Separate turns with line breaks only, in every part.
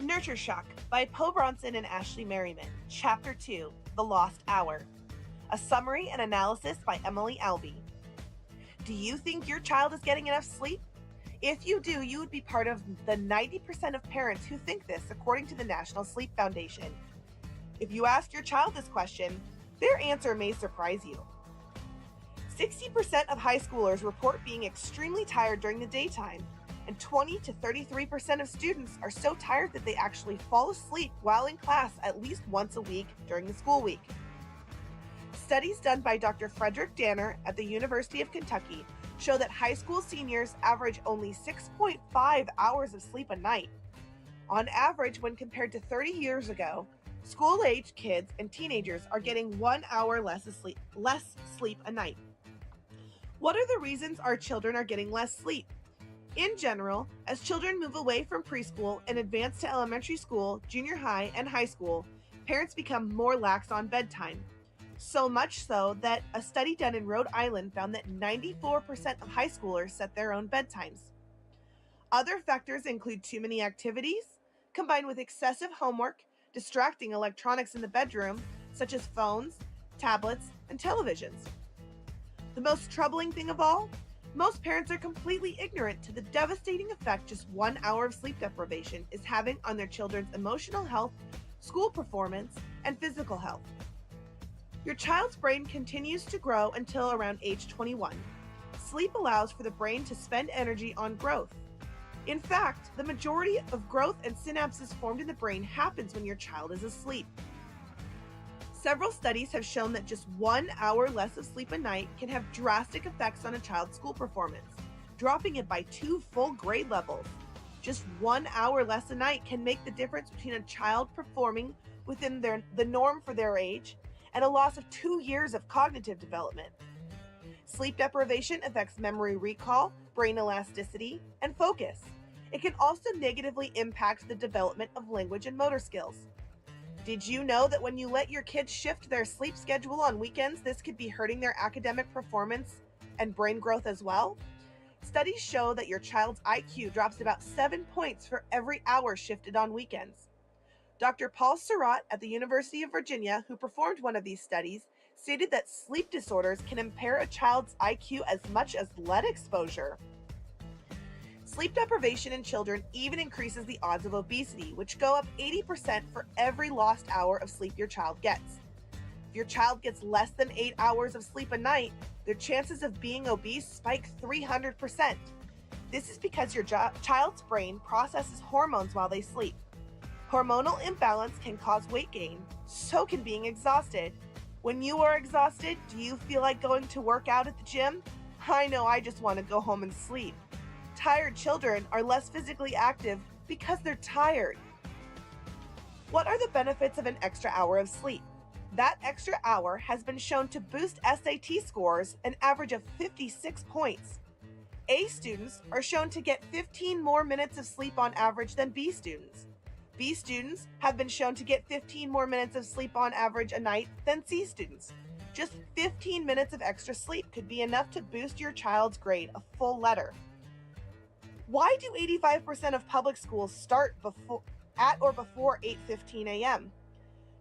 NurtureShock by Poe Bronson and Ashley Merriman, Chapter 2, The Lost Hour. A summary and analysis by Emily Albee. Do you think your child is getting enough sleep? If you do, you would be part of the 90% of parents who think this, according to the National Sleep Foundation. If you ask your child this question, their answer may surprise you. 60% of high schoolers report being extremely tired during the daytime, and 20 to 33% of students are so tired that they actually fall asleep while in class at least once a week during the school week. Studies done by Dr. Frederick Danner at the University of Kentucky show that high school seniors average only 6.5 hours of sleep a night. On average, when compared to 30 years ago, school-aged kids and teenagers are getting 1 hour less sleep a night. What are the reasons our children are getting less sleep? In general, as children move away from preschool and advance to elementary school, junior high, and high school, parents become more lax on bedtime. So much so that a study done in Rhode Island found that 94% of high schoolers set their own bedtimes. Other factors include too many activities, combined with excessive homework, distracting electronics in the bedroom, such as phones, tablets, and televisions. The most troubling thing of all? Most parents are completely ignorant to the devastating effect just 1 hour of sleep deprivation is having on their children's emotional health, school performance, and physical health. Your child's brain continues to grow until around age 21. Sleep allows for the brain to spend energy on growth. In fact, the majority of growth and synapses formed in the brain happens when your child is asleep. Several studies have shown that just 1 hour less of sleep a night can have drastic effects on a child's school performance, dropping it by 2 full grade levels. Just 1 hour less a night can make the difference between a child performing within the norm for their age and a loss of 2 years of cognitive development. Sleep deprivation affects memory recall, brain elasticity, and focus. It can also negatively impact the development of language and motor skills. Did you know that when you let your kids shift their sleep schedule on weekends, this could be hurting their academic performance and brain growth as well? Studies show that your child's IQ drops about 7 points for every hour shifted on weekends. Dr. Paul Surratt at the University of Virginia, who performed one of these studies, stated that sleep disorders can impair a child's IQ as much as lead exposure. Sleep deprivation in children even increases the odds of obesity, which go up 80% for every lost hour of sleep your child gets. If your child gets less than 8 hours of sleep a night, their chances of being obese spike 300%. This is because your child's brain processes hormones while they sleep. Hormonal imbalance can cause weight gain, so can being exhausted. When you are exhausted, do you feel like going to work out at the gym? I know I just want to go home and sleep. Tired children are less physically active because they're tired. What are the benefits of an extra hour of sleep? That extra hour has been shown to boost SAT scores an average of 56 points. A students are shown to get 15 more minutes of sleep on average than B students. B students have been shown to get 15 more minutes of sleep on average a night than C students. Just 15 minutes of extra sleep could be enough to boost your child's grade a full letter. Why do 85% of public schools start at or before 8:15 a.m.?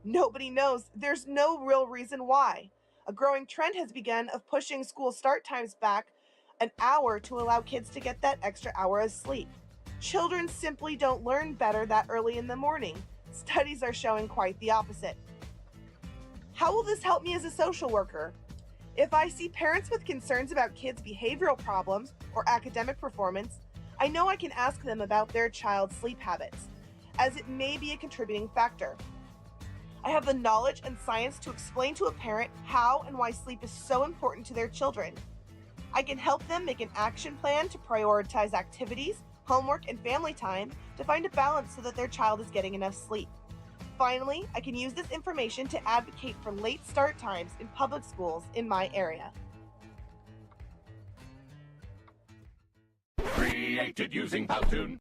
Nobody knows. There's no real reason why. A growing trend has begun of pushing school start times back an hour to allow kids to get that extra hour of sleep. Children simply don't learn better that early in the morning. Studies are showing quite the opposite. How will this help me as a social worker? If I see parents with concerns about kids' behavioral problems or academic performance, I know I can ask them about their child's sleep habits, as it may be a contributing factor. I have the knowledge and science to explain to a parent how and why sleep is so important to their children. I can help them make an action plan to prioritize activities, homework, and family time to find a balance so that their child is getting enough sleep. Finally, I can use this information to advocate for late start times in public schools in my area.
Created using Powtoon.